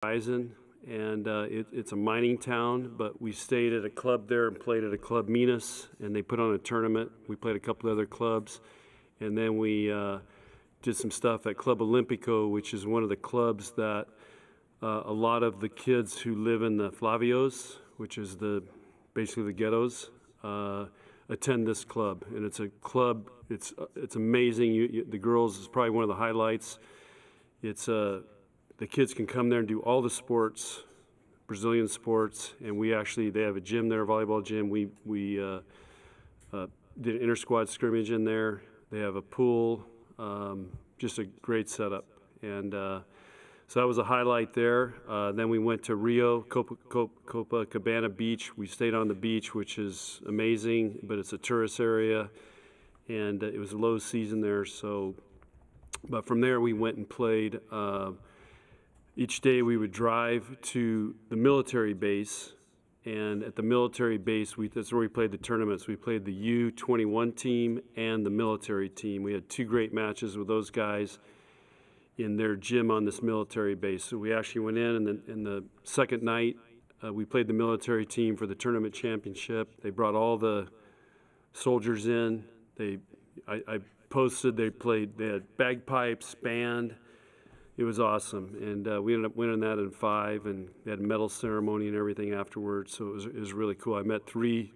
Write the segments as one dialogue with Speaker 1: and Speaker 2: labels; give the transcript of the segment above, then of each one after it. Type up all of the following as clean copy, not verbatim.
Speaker 1: Beason, and it's a mining town, but we stayed at a club there and played at a club Minas, and they put on a tournament. We played a couple of other clubs, and then we did some stuff at Club Olympico, which is one of the clubs that a lot of the kids who live in the Flavios, which is basically the ghettos, attend this club. And it's a club, it's amazing. The girls is probably one of the highlights. It's the kids can come there and do all the sports, Brazilian sports, and they have a gym there, a volleyball gym. We did an inter-squad scrimmage in there. They have a pool, just a great setup. And so that was a highlight there. Then we went to Rio, Copacabana Beach. We stayed on the beach, which is amazing, but it's a tourist area, and it was a low season there. But from there we went and played. Each day we would drive to the military base, and at the military base, that's where we played the tournaments. We played the U-21 team and the military team. We had two great matches with those guys in their gym on this military base. So we actually went in, and in the second night, we played the military team for the tournament championship. They brought all the soldiers in. I posted, they had bagpipes, band. It was awesome, and we ended up winning that in 5, and they had a medal ceremony and everything afterwards, so it was really cool. I met 3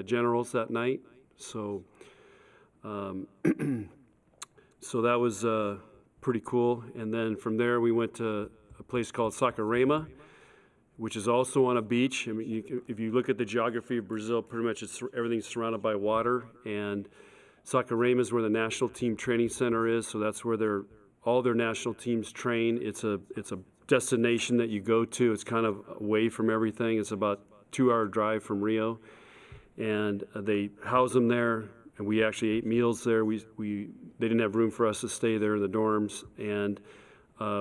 Speaker 1: generals that night, so so that was pretty cool. And then from there we went to a place called Saquarema, which is also on a beach. I mean, if you look at the geography of Brazil, pretty much everything's surrounded by water, and Saquarema is where the national team training center is, so that's where all their national teams train. It's a destination that you go to. It's kind of away from everything. It's about a 2-hour drive from Rio, and they house them there. And we actually ate meals there. They didn't have room for us to stay there in the dorms, and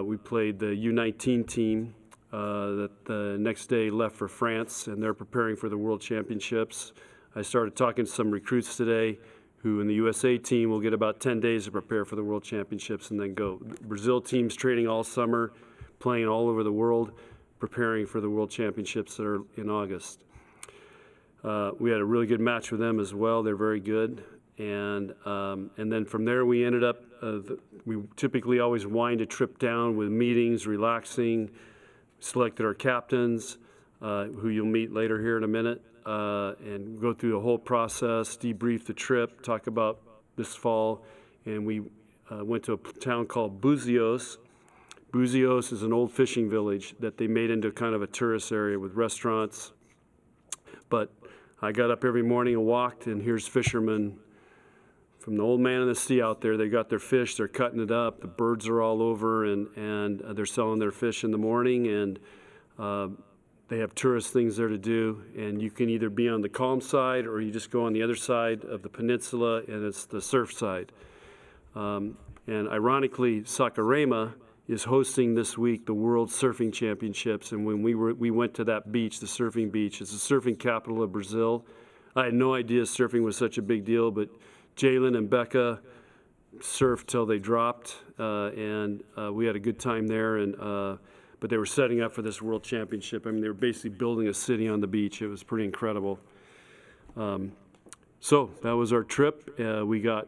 Speaker 1: we played the U-19 team that the next day left for France, and they're preparing for the World Championships. I started talking to some recruits today who in the USA team will get about 10 days to prepare for the World Championships and then go. Brazil team's training all summer, playing all over the world, preparing for the World Championships that are in August. We had a really good match with them as well. They're very good. And then from there we ended up, we typically always wind a trip down with meetings, relaxing, selected our captains, who you'll meet later here in a minute, and go through the whole process, debrief the trip, talk about this fall. And we went to a town called Buzios. Buzios is an old fishing village that they made into kind of a tourist area with restaurants. But I got up every morning and walked, and here's fishermen from the Old Man and the Sea out there. They got their fish, they're cutting it up, the birds are all over, and they're selling their fish in the morning, and they have tourist things there to do, and you can either be on the calm side or you just go on the other side of the peninsula, and it's the surf side. And ironically, Saquarema is hosting this week the World Surfing Championships, and when we went to that beach, the surfing beach, it's the surfing capital of Brazil. I had no idea surfing was such a big deal, but Jalen and Becca surfed till they dropped, and we had a good time there. But they were setting up for this World Championship. I mean, they were basically building a city on the beach. It was pretty incredible. So that was our trip. We got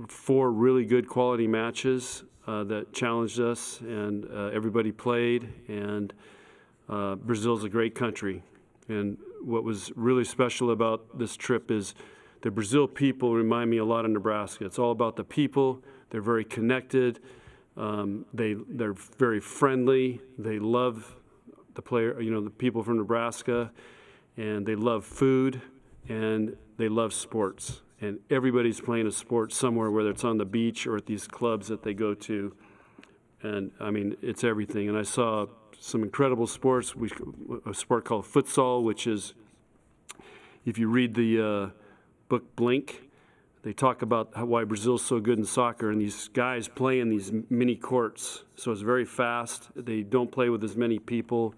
Speaker 1: 4 really good quality matches that challenged us, and everybody played. And Brazil's a great country. And what was really special about this trip is the Brazil people remind me a lot of Nebraska. It's all about the people. They're very connected. They're very friendly. They love the people from Nebraska, and they love food, and they love sports. And everybody's playing a sport somewhere, whether it's on the beach or at these clubs that they go to. And I mean, it's everything. And I saw some incredible sports. A sport called futsal, which is, if you read the book Blink, they talk about why Brazil's so good in soccer, and these guys play in these mini courts. So it's very fast. They don't play with as many people.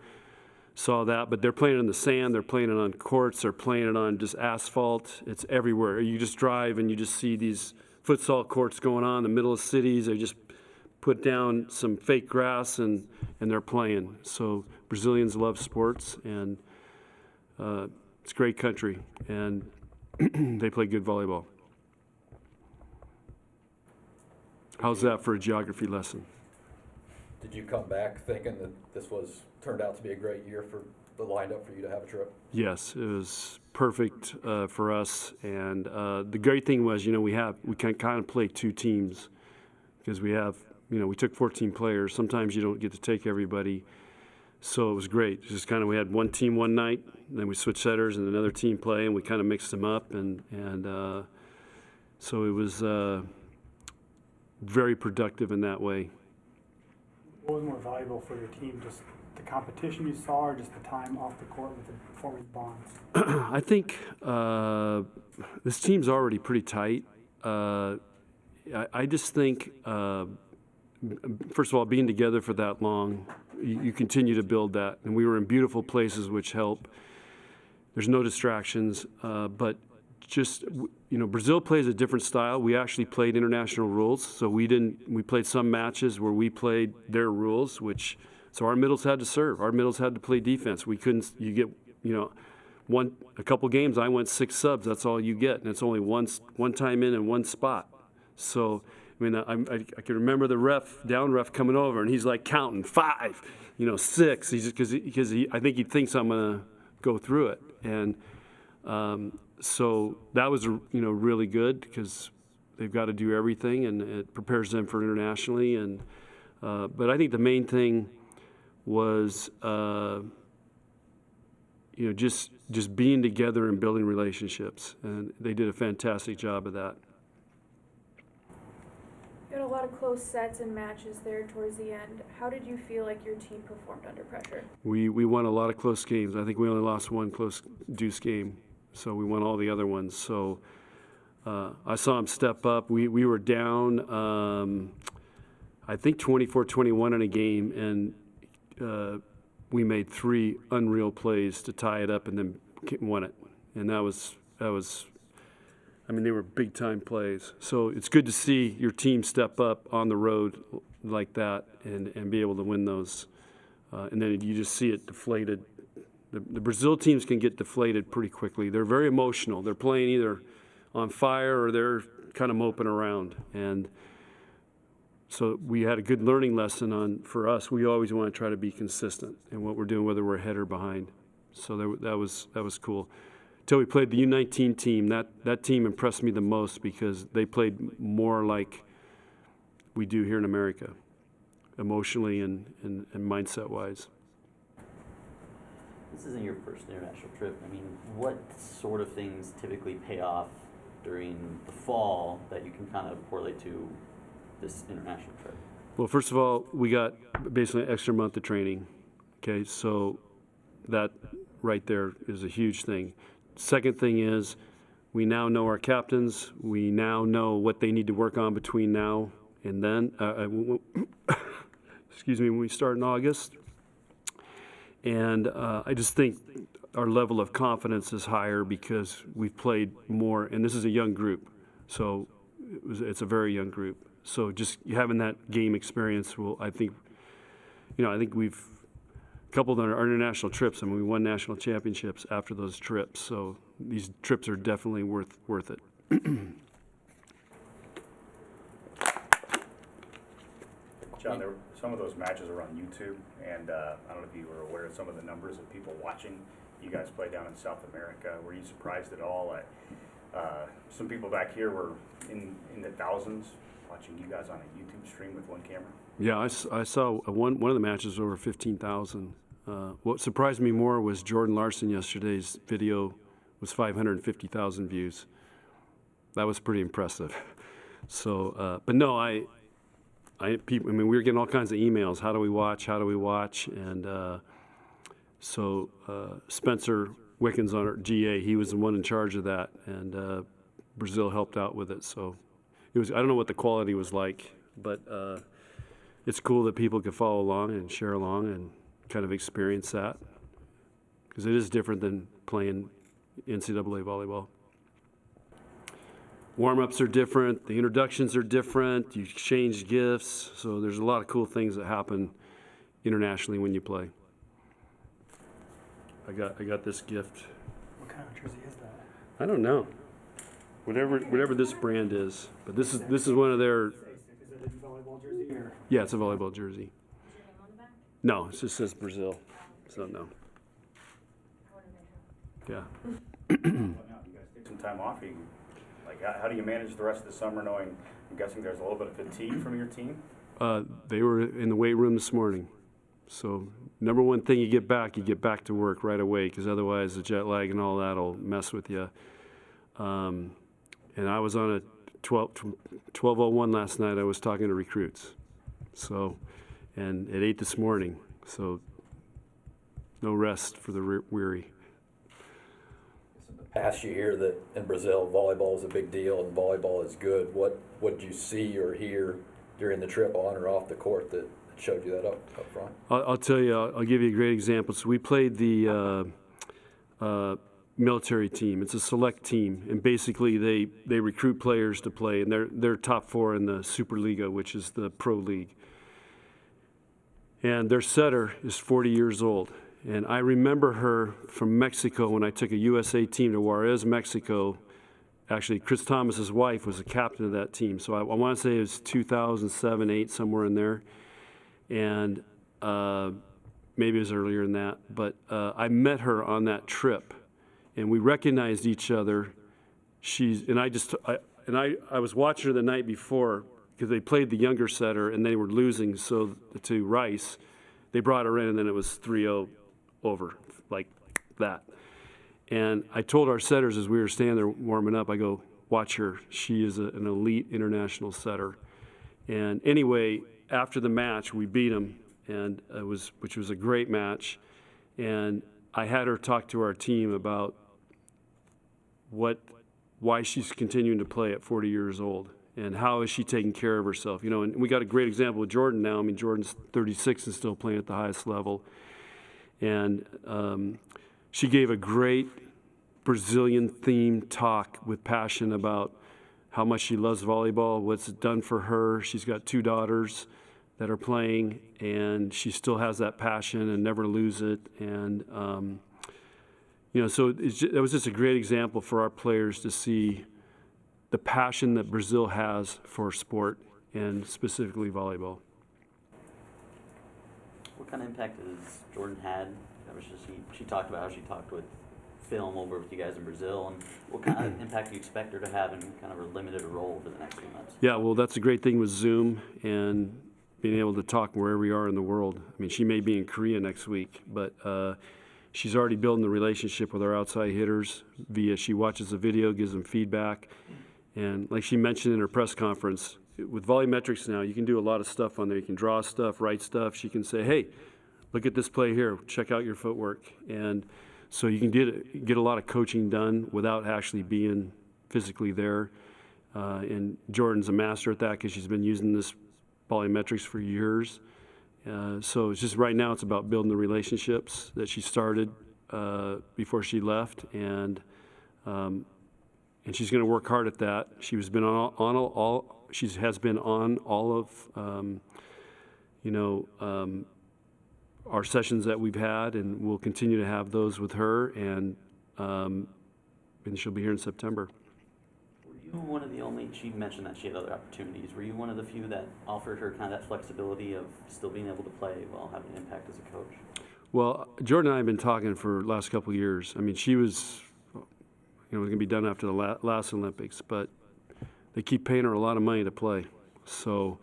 Speaker 1: Saw that, but they're playing it in the sand. They're playing it on courts. They're playing it on just asphalt. It's everywhere. You just drive and you just see these futsal courts going on in the middle of cities. They're just put down some fake grass and they're playing. So Brazilians love sports, and it's a great country, and they play good volleyball. How's that for a geography lesson?
Speaker 2: Did you come back thinking that this turned out to be a great year for the lineup for you to have a trip?
Speaker 1: Yes, it was perfect for us, and the great thing was, we can kind of play two teams because we have, we took 14 players. Sometimes you don't get to take everybody, so it was great. Just kind of we had one team one night, then we switched setters, and another team play, and we kind of mixed them up, and so it was very productive in that way.
Speaker 3: What was more valuable for your team, just the competition you saw, or just the time off the court with the performance bonds?
Speaker 1: I think this team's already pretty tight. I just think, first of all, being together for that long, you continue to build that. And we were in beautiful places, which help. There's no distractions, but just, Brazil plays a different style. We actually played international rules, so we played some matches where we played their rules, so our middles had to serve. Our middles had to play defense. We couldn't, a couple games I went 6 subs, that's all you get, and it's only one time in and one spot. So, I can remember the down ref coming over, and he's like counting 5, 6, because I think he thinks I'm gonna go through it. And so that was, really good because they've got to do everything, and it prepares them for internationally. And but I think the main thing was, just being together and building relationships, and they did a fantastic job of that.
Speaker 4: You had a lot of close sets and matches there towards the end. How did you feel like your team performed under pressure? We
Speaker 1: won a lot of close games. I think we only lost one close deuce game. So we won all the other ones. So I saw them step up. We were down, I think 24-21 in a game, and we made 3 unreal plays to tie it up and then won it. And that was. They were big time plays. So it's good to see your team step up on the road like that and be able to win those. And then you just see it deflated. The Brazil teams can get deflated pretty quickly. They're very emotional. They're playing either on fire or they're kind of moping around. And so we had a good learning lesson for us. We always want to try to be consistent in what we're doing, whether we're ahead or behind. So that was cool. Until we played the U19 team, that team impressed me the most because they played more like we do here in America, emotionally and mindset-wise.
Speaker 5: This isn't your first international trip. What sort of things typically pay off during the fall that you can kind of correlate to this international trip?
Speaker 1: Well, first of all, we got basically an extra month of training. Okay, so that right there is a huge thing. Second thing is we now know our captains. We now know what they need to work on between now and then. When we start in August. And I just think our level of confidence is higher because we've played more, and this is a young group, so it's a very young group. So just having that game experience I think we've coupled on our international trips. We won national championships after those trips, so these trips are definitely worth it.
Speaker 6: John, some of those matches are on YouTube, and I don't know if you were aware of some of the numbers of people watching you guys play down in South America. Were you surprised at all? Some people back here were in the thousands watching you guys on a YouTube stream with one camera.
Speaker 1: Yeah, I saw one of the matches over 15,000. What surprised me more was Jordan Larson yesterday's video was 550,000 views. That was pretty impressive. So, but no, we were getting all kinds of emails. How do we watch? How do we watch? And so Spencer Wickens on our GA, he was the one in charge of that, and Brazil helped out with it. So it was. I don't know what the quality was like, but it's cool that people could follow along and share along and kind of experience that, because it is different than playing NCAA volleyball. warm-ups are different, the introductions are different, you exchange gifts, so there's a lot of cool things that happen internationally when you play. I got this gift.
Speaker 3: What kind of jersey is that?
Speaker 1: I don't know. Whatever this brand is, but this is one of their.
Speaker 3: Is it a volleyball jersey or?
Speaker 1: Yeah, it's a volleyball jersey. No, it just says Brazil, so no. Yeah.
Speaker 6: You guys take some time off. Like, how do you manage the rest of the summer knowing, I'm guessing there's a little bit of fatigue from your team?
Speaker 1: They were in the weight room this morning. So number one thing, you get back to work right away, because otherwise the jet lag and all that will mess with you. And I was on a 12:01 last night. I was talking to recruits. So, and at 8 this morning. So no rest for the weary.
Speaker 2: In the past, you hear that in Brazil, volleyball is a big deal and volleyball is good. What did you see or hear during the trip on or off the court that showed you that up front?
Speaker 1: I'll tell you, I'll give you a great example. So we played the military team. It's a select team, and basically they recruit players to play, and they're top 4 in the Superliga, which is the pro league. And their setter is 40 years old. And I remember her from Mexico when I took a USA team to Juarez, Mexico. Actually, Chris Thomas's wife was the captain of that team. So I want to say it was 2007, 8, somewhere in there. And maybe it was earlier than that. But I met her on that trip, and we recognized each other. I was watching her the night before, because they played the younger setter and they were losing to Rice. They brought her in, and then it was 3-0 over, like that. And I told our setters as we were standing there warming up, I go, watch her. She is an elite international setter. And anyway, after the match, we beat them, and which was a great match. And I had her talk to our team about why she's continuing to play at 40 years old. And how is she taking care of herself? You know, and we got a great example with Jordan now. I mean, Jordan's 36 and still playing at the highest level. And she gave a great Brazilian-themed talk with passion about how much she loves volleyball, what's it done for her. She's got 2 daughters that are playing, and she still has that passion and never lose it. And, you know, so it was just a great example for our players to see the passion that Brazil has for sport, and specifically volleyball.
Speaker 5: What kind of impact has Jordan had? She talked about how she talked with film over with you guys in Brazil, and what kind of impact do you expect her to have in kind of a limited role for the next few months?
Speaker 1: Yeah, well, that's a great thing with Zoom and being able to talk wherever we are in the world. I mean, she may be in Korea next week, but she's already building the relationship with our outside hitters she watches the video, gives them feedback. And like she mentioned in her press conference, with volumetrics now, you can do a lot of stuff on there. You can draw stuff, write stuff. She can say, hey, look at this play here. Check out your footwork. And so you can get a lot of coaching done without actually being physically there. And Jordan's a master at that because she's been using this volumetrics for years. So it's just right now it's about building the relationships that she started before she left. And she's going to work hard at that. She has been on all of our sessions that we've had, and we'll continue to have those with her. And she'll be here in September.
Speaker 5: Were you one of the only? She mentioned that she had other opportunities. Were you one of the few that offered her kind of that flexibility of still being able to play while having an impact as a coach?
Speaker 1: Well, Jordan and I have been talking for the last couple of years. I mean, she was. It was going to be done after the last Olympics, but they keep paying her a lot of money to play. So,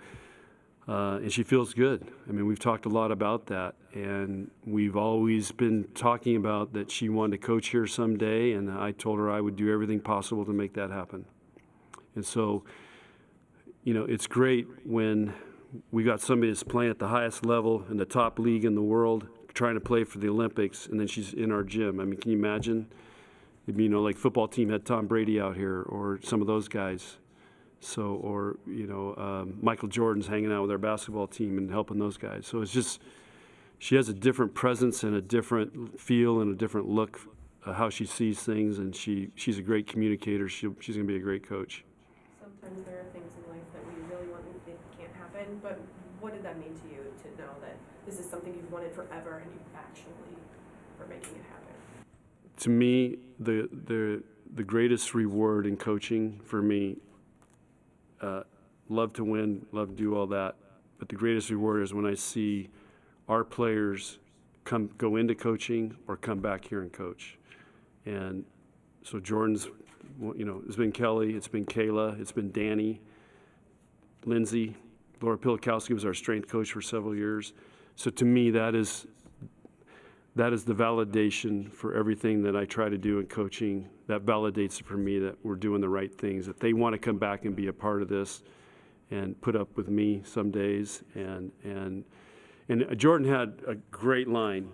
Speaker 1: and she feels good. I mean, we've talked a lot about that, and we've always been talking about that she wanted to coach here someday, and I told her I would do everything possible to make that happen. And so, you know, it's great when we got somebody that's playing at the highest level in the top league in the world, trying to play for the Olympics, and then she's in our gym. I mean, can you imagine? You know, like football team had Tom Brady out here, or some of those guys. So, or, you know, Michael Jordan's hanging out with our basketball team and helping those guys. So it's just, she has a different presence and a different feel and a different look how she sees things, and she's a great communicator. She's going to be a great coach.
Speaker 7: sometimes there are things in life that we really want and it can't happen, but what did that mean to you to know that this is something you've wanted forever and you actually are making it happen?
Speaker 1: To me, the greatest reward in coaching for me, love to win, love to do all that, but the greatest reward is when I see our players go into coaching or come back here and coach. And so Jordan's, it's been Kelly, it's been Kayla, it's been Danny, Lindsay, Laura Pilikowski was our strength coach for several years. So to me, that is the validation for everything that I try to do in coaching. That validates it for me that we're doing the right things, that they want to come back and be a part of this and put up with me some days. And Jordan had a great line.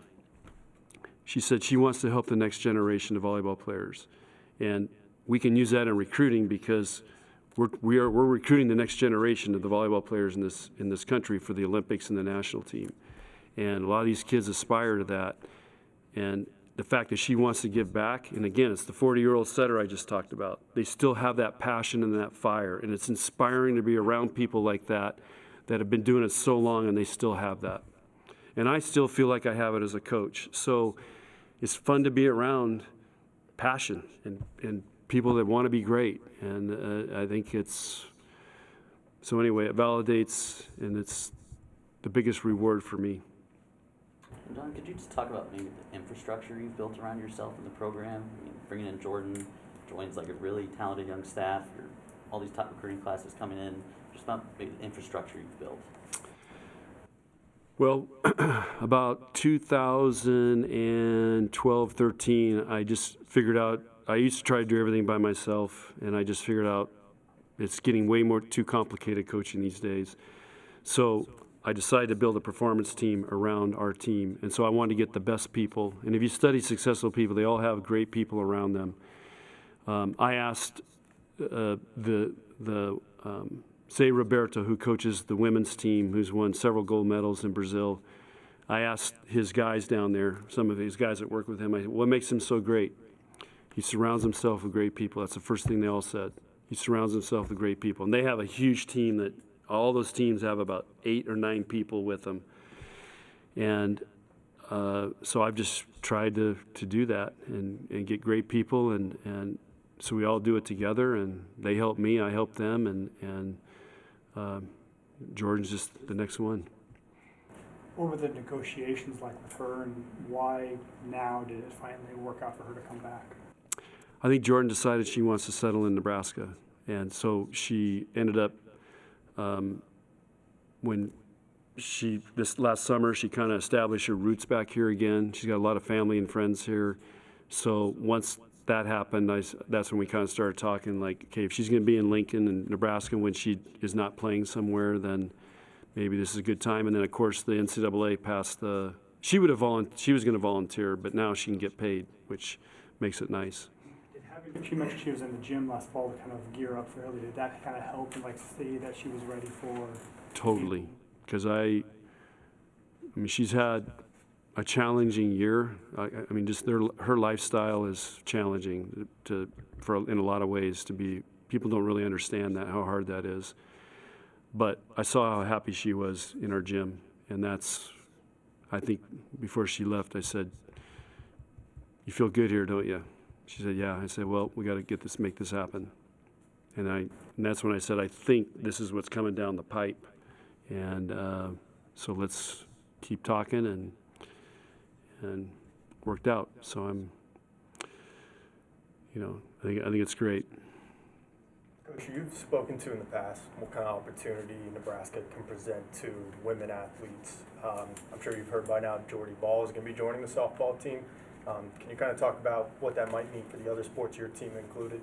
Speaker 1: She said she wants to help the next generation of volleyball players. And we can use that in recruiting because we're recruiting the next generation of the volleyball players in this country for the Olympics and the national team. And a lot of these kids aspire to that. And the fact that she wants to give back, and again, it's the 40-year-old setter I just talked about. They still have that passion and that fire, and it's inspiring to be around people like that have been doing it so long and they still have that. And I still feel like I have it as a coach. So it's fun to be around passion and people that want to be great. And I think so anyway, it validates, and it's the biggest reward for me.
Speaker 5: John, could you just talk about maybe the infrastructure you've built around yourself in the program? I mean, bringing in Jordan, joins like a really talented young staff, all these top recruiting classes coming in, just about maybe the infrastructure you've built.
Speaker 1: Well, about 2012, 13, I just figured out, I used to try to do everything by myself, and I just figured out it's getting way too complicated coaching these days. So I decided to build a performance team around our team, and so I wanted to get the best people. And if you study successful people, they all have great people around them. I asked Zé Roberto, who coaches the women's team, who's won several gold medals in Brazil. I asked his guys down there, some of his guys that work with him, I said, what makes him so great? He surrounds himself with great people. That's the first thing they all said. He surrounds himself with great people. And they have a huge team that all those teams have about 8 or 9 people with them. And so I've just tried to do that and get great people. And so we all do it together, and they help me, I help them, and Jordan's just the next one.
Speaker 3: What were the negotiations like with her, and why now did it finally work out for her to come back?
Speaker 1: I think Jordan decided she wants to settle in Nebraska, and so she ended up, this last summer, she kind of established her roots back here again. She's got a lot of family and friends here. So once that happened, that's when we kind of started talking, like, okay, if she's going to be in Lincoln and Nebraska when she is not playing somewhere, then maybe this is a good time. And then, of course, the NCAA passed she was going to volunteer, but now she can get paid, which makes it nice.
Speaker 3: Did having, she mentioned she was in the gym last fall to kind of gear up for early. Did that kind of help and see that she was ready for? Totally,
Speaker 1: because I mean, she's had a challenging year. I mean, just her lifestyle is challenging in a lot of ways. People don't really understand how hard that is. But I saw how happy she was in our gym, and I think before she left, I said, "You feel good here, don't you?" She said, "Yeah." I said, "Well, we got to make this happen." And that's when I said, "I think this is what's coming down the pipe," and so let's keep talking and worked out. So I think it's great.
Speaker 8: Coach, you've spoken to in the past what kind of opportunity Nebraska can present to women athletes. I'm sure you've heard by now Jordy Ball is going to be joining the softball team. Can you kind of talk about what that might mean for the other sports your team included?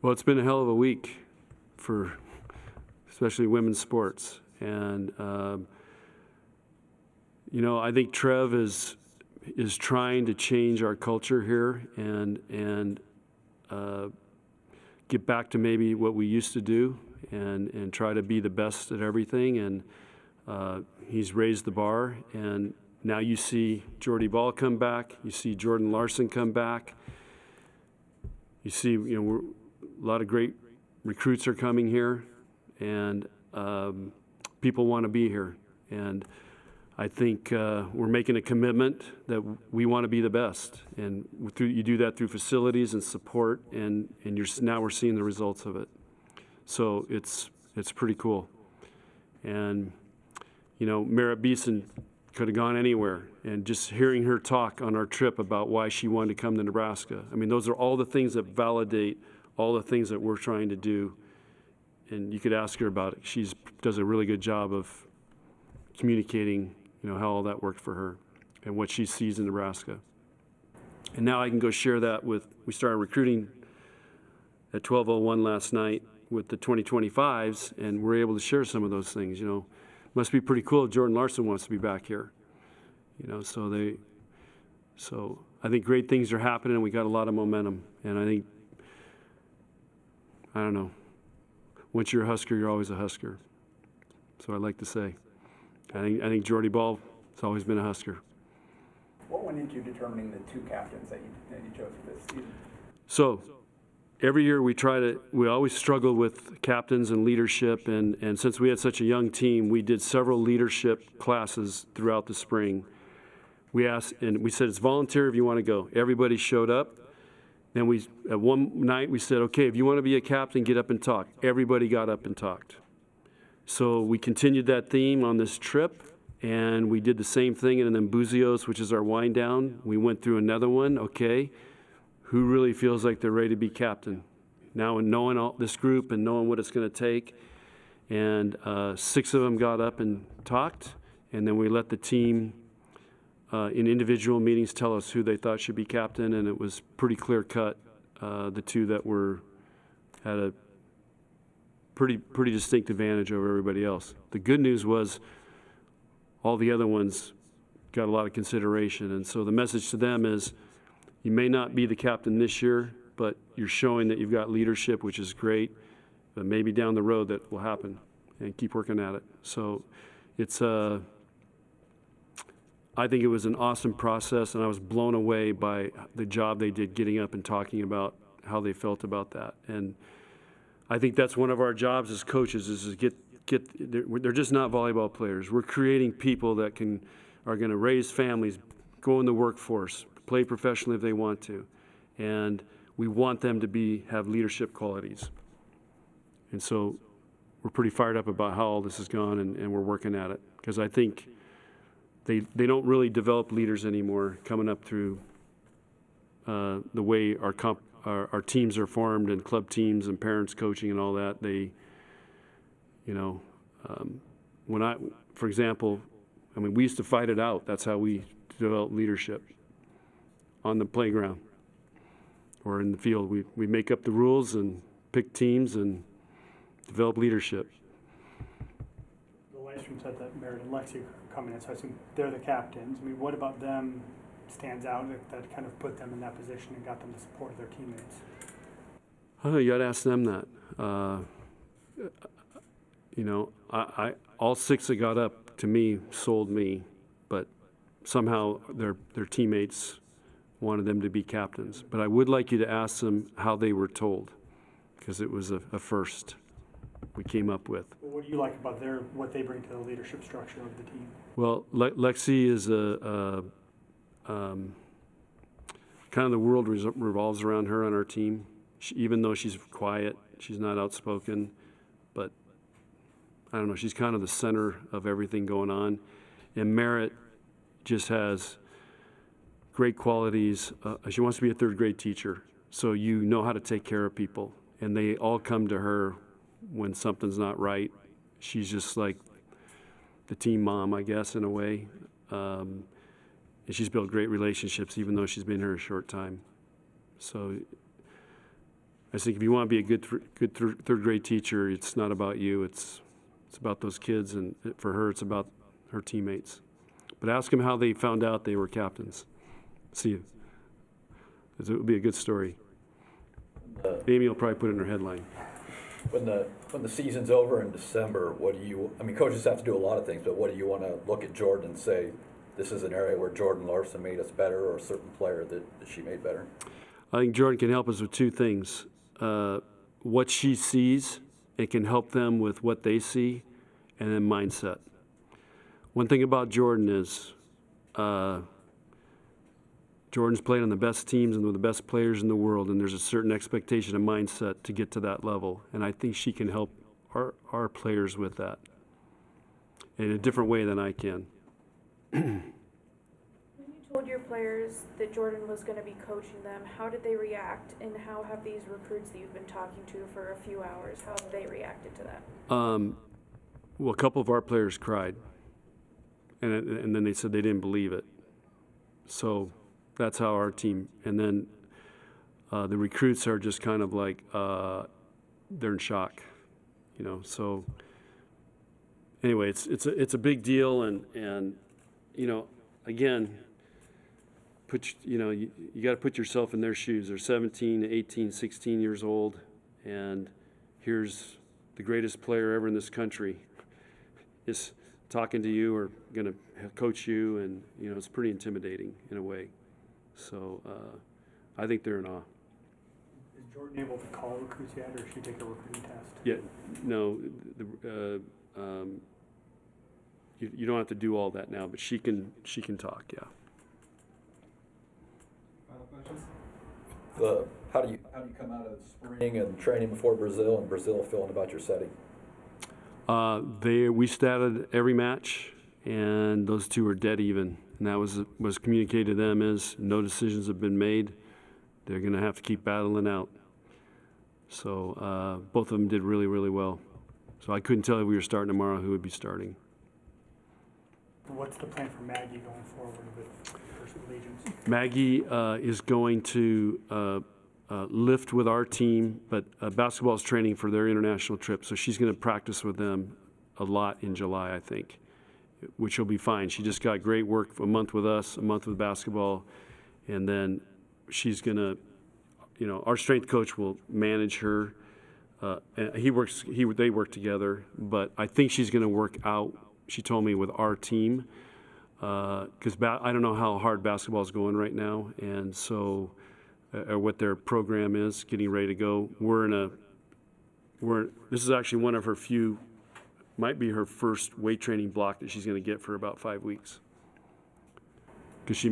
Speaker 8: Well,
Speaker 1: it's been a hell of a week for especially women's sports. And, I think Trev is trying to change our culture here and get back to maybe what we used to do and try to be the best at everything. And he's raised the bar. And now you see Jordy Ball come back. You see Jordan Larson come back. You see, a lot of great recruits are coming here, and people want to be here. And I think we're making a commitment that we want to be the best, and you do that through facilities and support, and now we're seeing the results of it. So it's pretty cool. And you know, Merritt Beason could have gone anywhere, and just hearing her talk on our trip about why she wanted to come to Nebraska. I mean, those are all the things that validate all the things that we're trying to do. And you could ask her about it. She does a really good job of communicating, you know, how all that worked for her and what she sees in Nebraska. And now I can go share that with, we started recruiting at 12:01 last night with the 2025s, and we're able to share some of those things, you know. Must be pretty cool if Jordan Larson wants to be back here, you know, so I think great things are happening, and we got a lot of momentum. And I think, I don't know, once you're a Husker, you're always a Husker. So I'd like to say, I think Jordy Ball has always been a Husker.
Speaker 9: What went into determining the two captains that you chose for this season?
Speaker 1: So every year we always struggle with captains and leadership, and since we had such a young team, we did several leadership classes throughout the spring. We asked, and we said, it's voluntary if you want to go. Everybody showed up. Then at one night we said, okay, if you want to be a captain, get up and talk. Everybody got up and talked. So we continued that theme on this trip, and we did the same thing, and then Buzios, which is our wind down, we went through another one. Okay, who really feels like they're ready to be captain? Now, in knowing this group and knowing what it's going to take, and 6 of them got up and talked, and then we let the team in individual meetings tell us who they thought should be captain, and it was pretty clear cut. The 2 that had a pretty distinct advantage over everybody else. The good news was all the other ones got a lot of consideration, and so the message to them is, you may not be the captain this year, but you're showing that you've got leadership, which is great. But maybe down the road that will happen, and keep working at it. So it's I think it was an awesome process, and I was blown away by the job they did getting up and talking about how they felt about that. And I think that's one of our jobs as coaches is to they're just not volleyball players. We're creating people that are going to raise families, go in the workforce, play professionally if they want to, and we want them to have leadership qualities. And so we're pretty fired up about how all this has gone, and we're working at it, because I think they don't really develop leaders anymore coming up through the way our teams are formed, and club teams and parents coaching and all that. They, you know, for example, I mean, we used to fight it out. That's how we developed leadership. On the playground or in the field, we make up the rules and pick teams and develop leadership.
Speaker 3: The live stream said that Merritt and Lexi are coming in, so I assume they're the captains. I mean, what about them stands out that kind of put them in that position and got them the support of their teammates?
Speaker 1: Oh, you got to ask them that. You know, I all 6 that got up to me sold me, but somehow their teammates wanted them to be captains. But I would like you to ask them how they were told, because it was a first we came up with.
Speaker 3: Well, what do you like about what they bring to the leadership structure of the team?
Speaker 1: Well, Lexi is kind of the world revolves around her on our team. Even though she's quiet, she's not outspoken, but I don't know, she's kind of the center of everything going on. And Merritt just has great qualities. She wants to be a 3rd grade teacher, so you know how to take care of people. And they all come to her when something's not right. She's just like the team mom, I guess, in a way. And she's built great relationships, even though she's been here a short time. So I think if you want to be a good 3rd grade teacher, it's not about you. It's about those kids, and for her, it's about her teammates. But ask them how they found out they were captains. See you. It would be a good story. Amy will probably put it in her headline.
Speaker 2: When the season's over in December, coaches have to do a lot of things, but what do you want to look at Jordan and say, this is an area where Jordan Larson made us better, or a certain player that she made better?
Speaker 1: I think Jordan can help us with 2 things. what she sees and can help them with what they see, and then mindset. One thing about Jordan is Jordan's played on the best teams and with the best players in the world, and there's a certain expectation and mindset to get to that level, and I think she can help our players with that in a different way than I can.
Speaker 4: When you told your players that Jordan was going to be coaching them, how did they react, and how have these recruits that you've been talking to for a few hours, how have they reacted to that?
Speaker 1: Well, a couple of our players cried, and then they said they didn't believe it. So that's how our team, and then the recruits are just kind of like, they're in shock, you know. So anyway, it's a big deal, and you know, again, you got to put yourself in their shoes. They're 17, 18, 16 years old, and here's the greatest player ever in this country is talking to you or going to coach you, and you know, it's pretty intimidating in a way. So I think they're in awe.
Speaker 3: Is Jordan able to call recruits yet, or should she take a recruiting test?
Speaker 1: Yeah, no, you don't have to do all that now, but she can talk. Yeah.
Speaker 9: Final questions?
Speaker 2: How do you come out of spring and training before Brazil, and Brazil feeling about your setting?
Speaker 1: We statted every match, and those two are dead even. And that was communicated to them as no decisions have been made. They're going to have to keep battling out. So both of them did really, really well. So I couldn't tell if we were starting tomorrow who would be starting.
Speaker 3: What's the plan for Maggie going forward with First Allegiance?
Speaker 1: Maggie is going to lift with our team, but basketball is training for their international trip, so she's going to practice with them a lot in July, I think, which will be fine. She just got great work, a month with us, a month with basketball, and then she's going to, you know, our strength coach will manage her. And they work together, but I think she's going to work out, she told me, with our team, because I don't know how hard basketball is going right now, and so or what their program is, getting ready to go. This is actually one of her few, might be her first weight training block that she's going to get for about 5 weeks. Because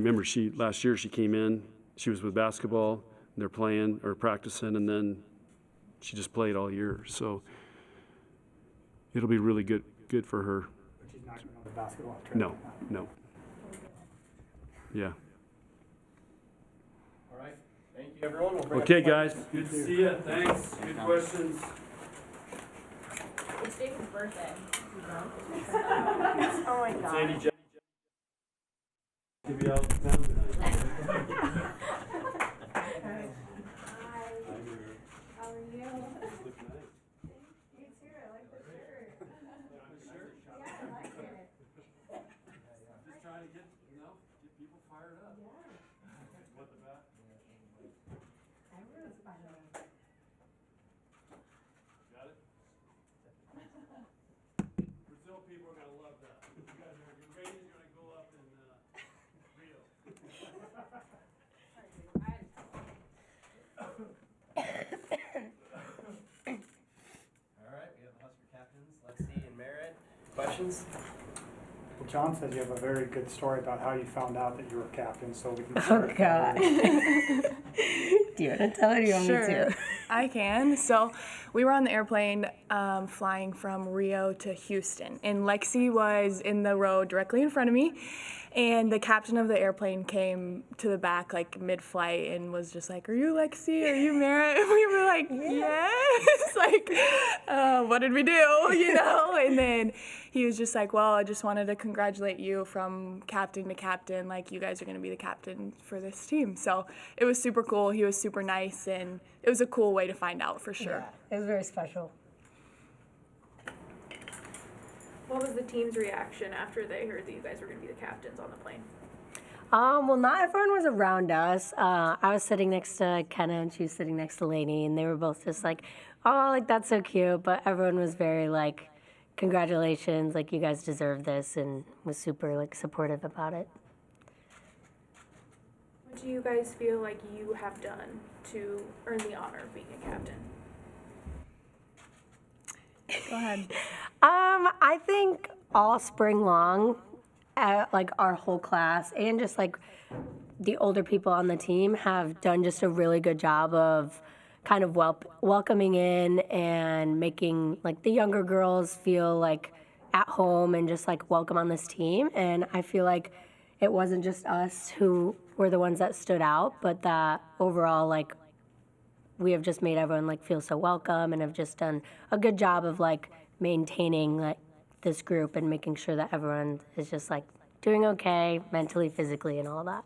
Speaker 1: last year she came in, she was with basketball, and they're playing or practicing, and then she just played all year. So it'll be really good for her.
Speaker 3: But she's not going on the basketball trip?
Speaker 1: No. Yeah.
Speaker 8: All right. Thank you, everyone. We'll bring
Speaker 1: Okay,
Speaker 8: up
Speaker 1: guys. Good to see you. Thanks. Good questions.
Speaker 10: It's David's birthday. Oh my god.
Speaker 1: Sandy Jack. To be out of town tonight.
Speaker 4: Hi. How are you? You too. I like the shirt. Yeah, I like it.
Speaker 1: Just trying to get people fired up.
Speaker 4: Yeah.
Speaker 1: What the bat?
Speaker 4: Everyone's fired up.
Speaker 1: Got it? Brazil people are going to love that. You guys your ratings are going to go up in Rio.
Speaker 11: All right, we have the Husker captains, Lexi and Merritt. Questions?
Speaker 3: Well, John says you have a very good story about how you found out that you were captain, so we can
Speaker 10: Oh
Speaker 3: start
Speaker 10: god.
Speaker 3: there.
Speaker 10: Do you want to tell it or do you want me to?
Speaker 12: I can. So we were on the airplane flying from Rio to Houston, and Lexi was in the row directly in front of me, and the captain of the airplane came to the back like mid-flight and was just like, "Are you Lexi? Are you Merritt?" And we were like, "Yes." Like, what did we do? You know? And then he was just like, "Well, I just wanted to congratulate you from captain to captain. Like, you guys are going to be the captain for this team." So it was super cool. He was super nice, and it was a cool way to find out for sure.
Speaker 10: Yeah, it was very special.
Speaker 4: What was the team's reaction after they heard that you guys were going to be the captains on the plane?
Speaker 10: Well, not everyone was around us. I was sitting next to Kenna and she was sitting next to Lainey, and they were both just like, "Oh, like that's so cute." But everyone was very like, "Congratulations, like you guys deserve this," and was super like supportive about it.
Speaker 4: What do you guys feel like you have done to earn the honor of being a captain?
Speaker 12: Go ahead.
Speaker 10: I think all spring long, like our whole class and just like the older people on the team have done just a really good job of kind of welcoming in and making like the younger girls feel like at home and just like welcome on this team. And I feel like it wasn't just us who were the ones that stood out, but that overall like we have just made everyone like feel so welcome and have just done a good job of like maintaining like this group and making sure that everyone is just like doing okay mentally, physically, and all that.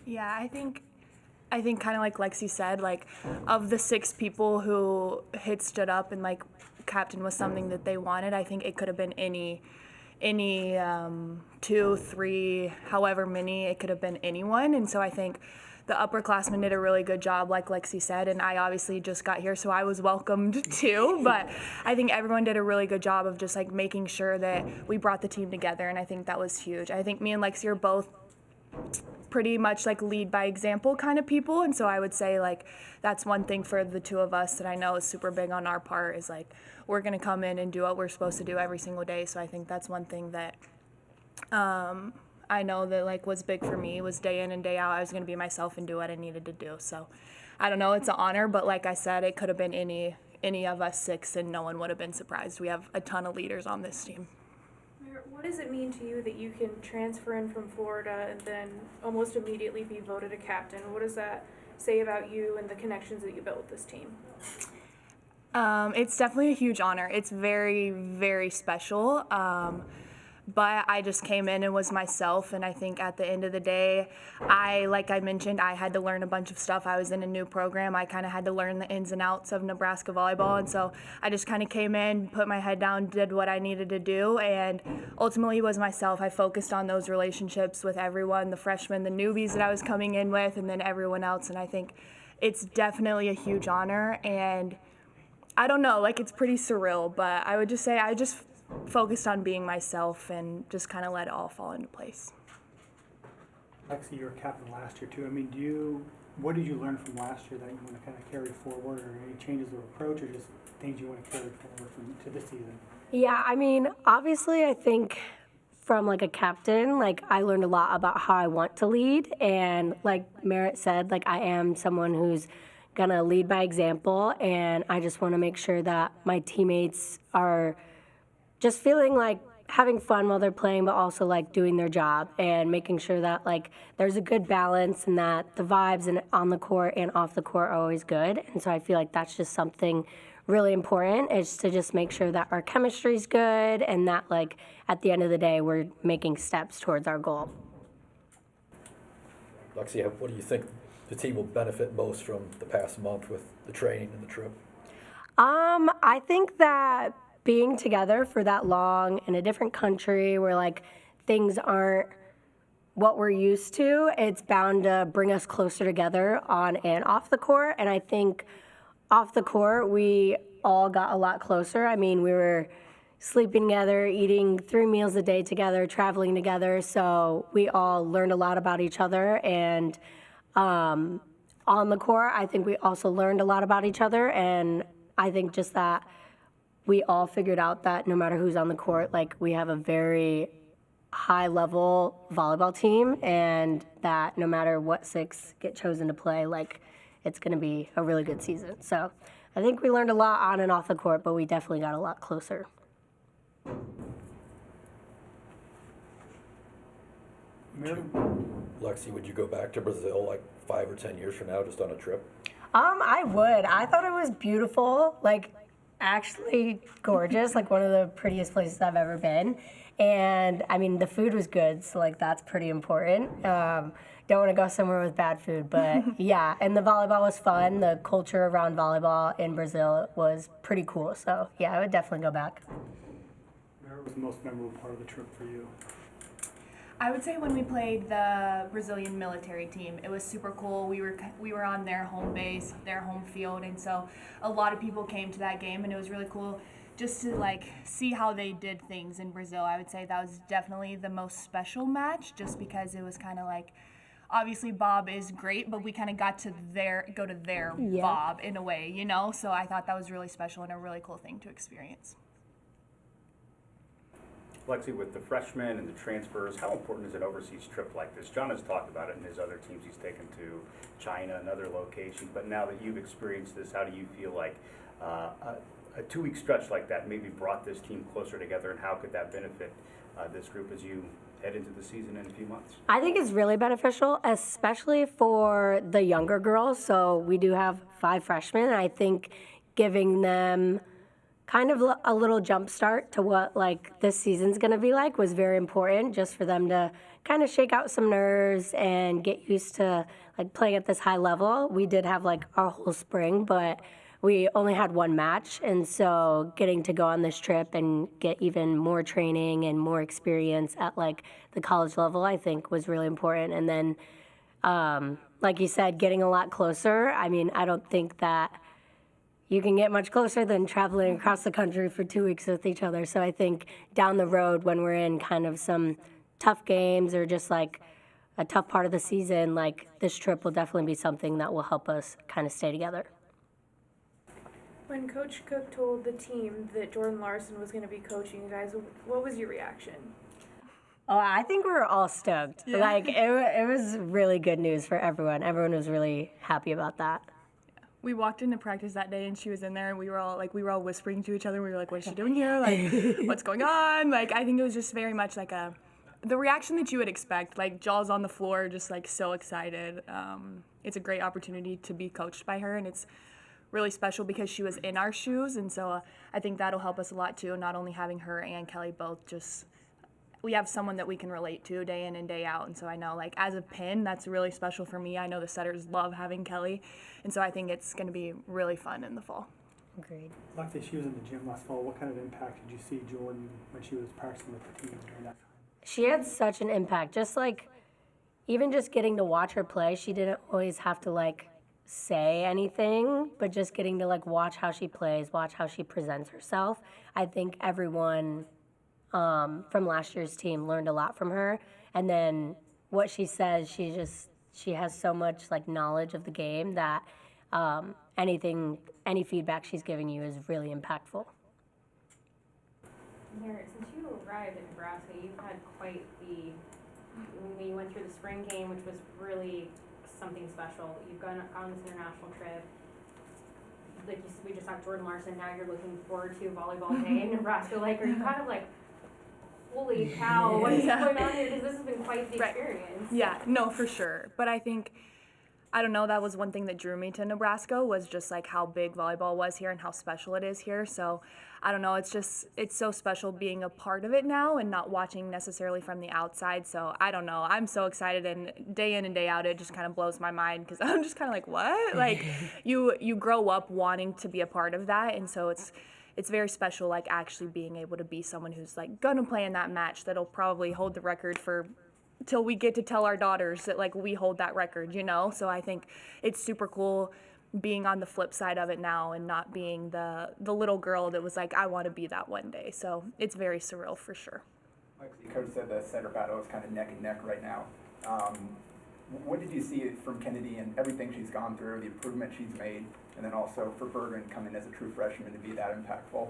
Speaker 12: Yeah, I think kind of like Lexi said, like of the 6 people who had stood up and like captain was something that they wanted, I think it could have been any 2, 3, however many, it could have been anyone. And so I think the upperclassmen did a really good job, like Lexi said, and I obviously just got here, so I was welcomed too. But I think everyone did a really good job of just like making sure that we brought the team together, and I think that was huge. I think me and Lexi are both pretty much like lead by example kind of people, and so I would say like that's one thing for the 2 of us that I know is super big on our part is like we're gonna come in and do what we're supposed to do every single day. So I think that's one thing that I know that like was big for me was day in and day out I was gonna be myself and do what I needed to do. So I don't know, it's an honor, but like I said, it could have been any of us 6 and no one would have been surprised. We have a ton of leaders on this team.
Speaker 4: What does it mean to you that you can transfer in from Florida and then almost immediately be voted a captain? What does that say about you and the connections that you built with this team?
Speaker 12: It's definitely a huge honor. It's very, very special. But I just came in and was myself, and I think at the end of the day, like I mentioned, I had to learn a bunch of stuff. I was in a new program. I kind of had to learn the ins and outs of Nebraska volleyball, and so I just kind of came in, put my head down, did what I needed to do, and ultimately was myself. I focused on those relationships with everyone, the freshmen, the newbies that I was coming in with, and then everyone else, and I think it's definitely a huge honor, and I don't know, like it's pretty surreal, but I would just say I just focused on being myself and just kind of let it all fall into place.
Speaker 3: Lexi, you were captain last year too. I mean, what did you learn from last year that you want to kind of carry forward, or any changes of approach, or just things you want to carry forward to this season?
Speaker 10: Yeah, I mean, obviously, I think from like a captain, like I learned a lot about how I want to lead, and like Merritt said, like I am someone who's gonna lead by example, and I just want to make sure that my teammates are just feeling like having fun while they're playing, but also like doing their job and making sure that like there's a good balance and that the vibes and on the court and off the court are always good. And so I feel like that's just something really important, is to just make sure that our chemistry's good and that like at the end of the day we're making steps towards our goal.
Speaker 2: Lexi, what do you think the team will benefit most from the past month with the training and the trip?
Speaker 10: I think that being together for that long in a different country where like things aren't what we're used to, it's bound to bring us closer together on and off the court. And I think off the court, we all got a lot closer. I mean, we were sleeping together, eating 3 meals a day together, traveling together. So we all learned a lot about each other. And on the court, I think we also learned a lot about each other. And I think just that we all figured out that no matter who's on the court, like we have a very high-level volleyball team, and that no matter what 6 get chosen to play, like it's going to be a really good season. So I think we learned a lot on and off the court, but we definitely got a lot closer.
Speaker 2: Lexi, would you go back to Brazil like 5 or 10 years from now just on a trip?
Speaker 10: I would. I thought it was beautiful, like actually gorgeous, like one of the prettiest places I've ever been. And I mean, the food was good, so like that's pretty important. Don't want to go somewhere with bad food, but yeah. And the volleyball was fun. The culture around volleyball in Brazil was pretty cool. So yeah, I would definitely go back.
Speaker 3: Where was the most memorable part of the trip for you?
Speaker 12: I would say when we played the Brazilian military team, it was super cool. We were on their home base, their home field, and so a lot of people came to that game, and it was really cool just to like see how they did things in Brazil. I would say that was definitely the most special match, just because it was kind of like obviously Bob is great, but we kind of got to go to their
Speaker 10: Yeah.
Speaker 12: Bob in a way, you know? So I thought that was really special and a really cool thing to experience.
Speaker 6: Lexi, with the freshmen and the transfers, how important is an overseas trip like this? John has talked about it in his other teams he's taken to China and other locations, but now that you've experienced this, how do you feel like a 2-week stretch like that maybe brought this team closer together, and how could that benefit this group as you head into the season in a few months?
Speaker 10: I think it's really beneficial, especially for the younger girls. So we do have 5 freshmen. I think giving them kind of a little jump start to what like this season's going to be like was very important, just for them to kind of shake out some nerves and get used to like playing at this high level. We did have like our whole spring, but we only had 1 match, and so getting to go on this trip and get even more training and more experience at like the college level, I think was really important. And then like you said, getting a lot closer. I mean, I don't think that you can get much closer than traveling across the country for 2 weeks with each other. So I think down the road, when we're in kind of some tough games or just like a tough part of the season, like this trip will definitely be something that will help us kind of stay together.
Speaker 4: When Coach Cook told the team that Jordan Larson was going to be coaching you guys, what was your reaction?
Speaker 10: Oh, I think we were all stoked.
Speaker 12: Yeah.
Speaker 10: Like it was really good news for everyone. Everyone was really happy about that.
Speaker 12: We walked into practice that day and she was in there and we were all whispering to each other. We were like, what is she doing here? Like, what's going on? Like, I think it was just very much like the reaction that you would expect, like jaws on the floor, just like so excited. It's a great opportunity to be coached by her, and it's really special because she was in our shoes, and so I think that'll help us a lot too, not only having her and Kelly both just, we have someone that we can relate to day in and day out, and so I know like as a pin, that's really special for me. I know the setters love having Kelly, and so I think it's going to be really fun in the fall.
Speaker 10: Agreed.
Speaker 3: Lexi, she was in the gym last fall. What kind of impact did you see Jordan when she was practicing with the team during that time?
Speaker 10: She had such an impact. Just like, even just getting to watch her play, she didn't always have to like say anything, but just getting to like watch how she plays, watch how she presents herself. I think everyone from last year's team learned a lot from her. And then what she says, she has so much like knowledge of the game that any feedback she's giving you is really impactful.
Speaker 13: Merritt, since you arrived in Nebraska, you've had quite the, when you went through the spring game, which was really something special. You've gone on this international trip. Like we just talked Jordan Larson, now you're looking forward to volleyball day in Nebraska. Like, are you kind of like, holy cow, what is going on here? Because this has been quite the experience.
Speaker 12: Yeah, no, for sure. But I think, I don't know, that was one thing that drew me to Nebraska, was just like how big volleyball was here and how special it is here. So I don't know, it's so special being a part of it now and not watching necessarily from the outside. So I don't know, I'm so excited, and day in and day out it just kind of blows my mind because I'm just kind of like, what? Like you grow up wanting to be a part of that, and so it's very special, like actually being able to be someone who's like gonna play in that match that'll probably hold the record for till we get to tell our daughters that like we hold that record, you know? So I think it's super cool being on the flip side of it now and not being the little girl that was like, I want to be that one day. So it's very surreal for sure.
Speaker 9: Like the coach said, the center battle is kind of neck and neck right now. What did you see from Kennedy and everything she's gone through, the improvement she's made, and then also for Bergen coming as a true freshman to be that impactful?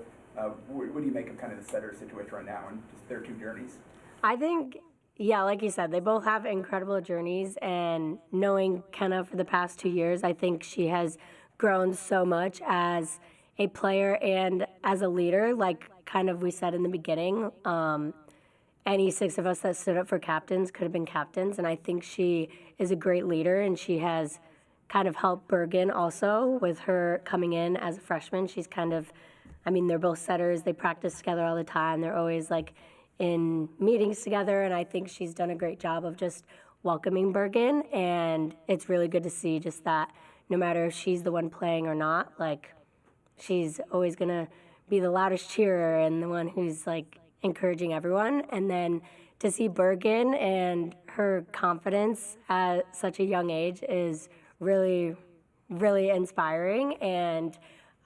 Speaker 9: What do you make of kind of the setter situation right now and just their 2 journeys?
Speaker 10: I think, yeah, like you said, they both have incredible journeys, and knowing Kenna for the past 2 years, I think she has grown so much as a player and as a leader. Like kind of we said in the beginning, any 6 of us that stood up for captains could have been captains, and I think she is a great leader, and she has kind of helped Bergen also with her coming in as a freshman. She's kind of, I mean, they're both setters. They practice together all the time. They're always like in meetings together, and I think she's done a great job of just welcoming Bergen, and it's really good to see just that no matter if she's the one playing or not, like she's always gonna be the loudest cheerer and the one who's like encouraging everyone. And then to see Bergen and her confidence at such a young age is really, really inspiring, and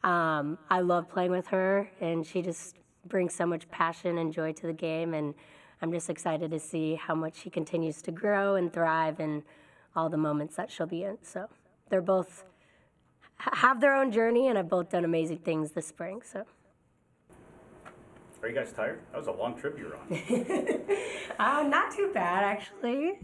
Speaker 10: I love playing with her, and she just brings so much passion and joy to the game, and I'm just excited to see how much she continues to grow and thrive and all the moments that she'll be in. So they're both have their own journey and have both done amazing things this spring. So.
Speaker 6: Are you guys tired? That was a long trip you were on.
Speaker 10: Not too bad, actually.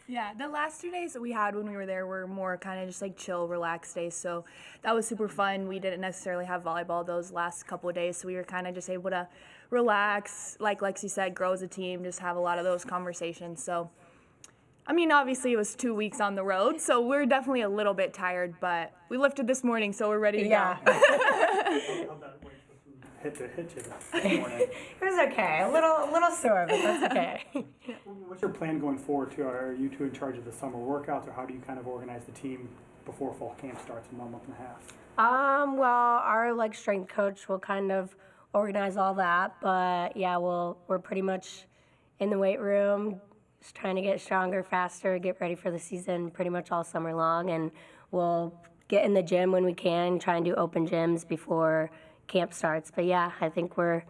Speaker 12: Yeah, the last 2 days that we had when we were there were more kind of just like chill, relaxed days. So that was super fun. We didn't necessarily have volleyball those last couple of days, so we were kind of just able to relax, like Lexi said, grow as a team, just have a lot of those conversations. So, I mean, obviously it was 2 weeks on the road, so we're definitely a little bit tired, but we lifted this morning, so we're ready to go.
Speaker 3: How'd that weight hit you this morning?
Speaker 10: It was okay. A little sore, but that's okay.
Speaker 3: What's your plan going forward too? Are you two in charge of the summer workouts, or how do you kind of organize the team before fall camp starts in 1.5 months?
Speaker 10: Well, our strength coach will kind of organize all that, but yeah, we're pretty much in the weight room, just trying to get stronger, faster, get ready for the season pretty much all summer long, and we'll get in the gym when we can, try and do open gyms before camp starts. But yeah, I think we're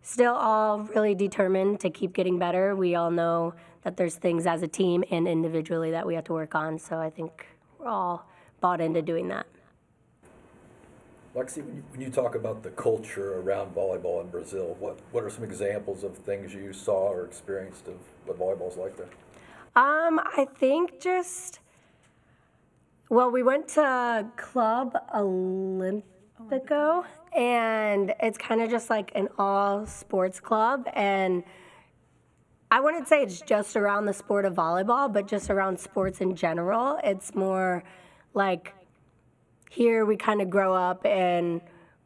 Speaker 10: still all really determined to keep getting better. We all know that there's things as a team and individually that we have to work on, so I think we're all bought into doing that.
Speaker 2: Lexi, when you talk about the culture around volleyball in Brazil, what are some examples of things you saw or experienced of what volleyball's like there?
Speaker 10: I think we went to Club Olympico, and it's kind of just like an all sports club, and I wouldn't say it's just around the sport of volleyball, but just around sports in general. It's more like here we kind of grow up and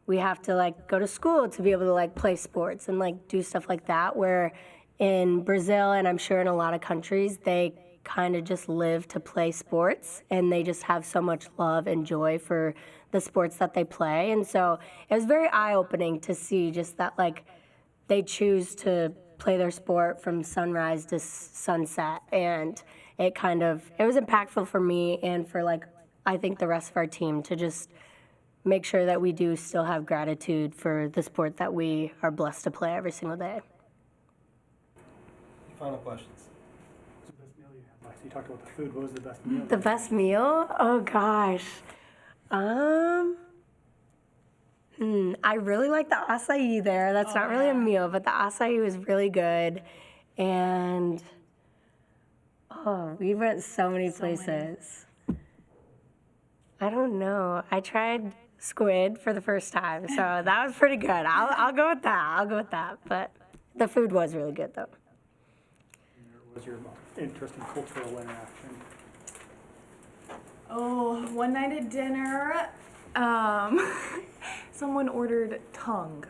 Speaker 10: we have to go to school to be able to play sports and do stuff like that, where in Brazil, and I'm sure in a lot of countries, they kind of just live to play sports, and they just have so much love and joy for the sports that they play. And so it was very eye-opening to see just that they choose to play their sport from sunrise to sunset, and it was impactful for me and for I think the rest of our team to just make sure that we do still have gratitude for the sport that we are blessed to play every single day.
Speaker 11: Final questions.
Speaker 3: What's the best meal you had? You talked about the food. What was the best meal?
Speaker 10: The best meal? Oh gosh. I really like the acai there. That's not really a meal, but the acai was really good. And we went so many places. I don't know. I tried squid for the first time, so that was pretty good. I'll go with that. But the food was really good, though.
Speaker 3: What was your most interesting cultural interaction?
Speaker 12: Oh, one night at dinner, someone ordered tongue.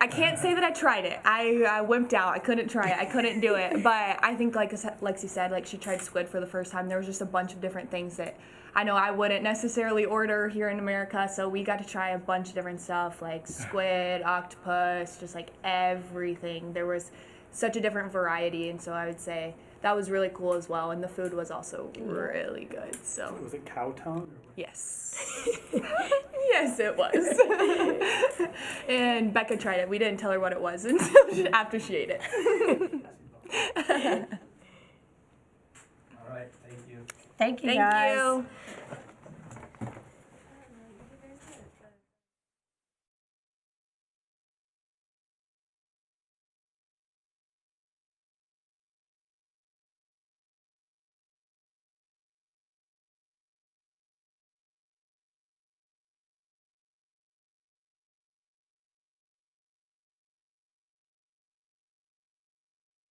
Speaker 12: I can't say that I tried it. I wimped out. I couldn't try it. I couldn't do it. But I think, like Lexi said, she tried squid for the first time. There was just a bunch of different things that I know I wouldn't necessarily order here in America. So we got to try a bunch of different stuff, like squid, octopus, just everything. There was such a different variety, and so I would say that was really cool as well. And the food was also really good. So
Speaker 3: was it cow tongue?
Speaker 12: Yes. Yes, it was. And Becca tried it. We didn't tell her what it was until after she ate it.
Speaker 11: All right, thank you.
Speaker 10: Thank you,
Speaker 12: Thank
Speaker 10: guys.
Speaker 12: you.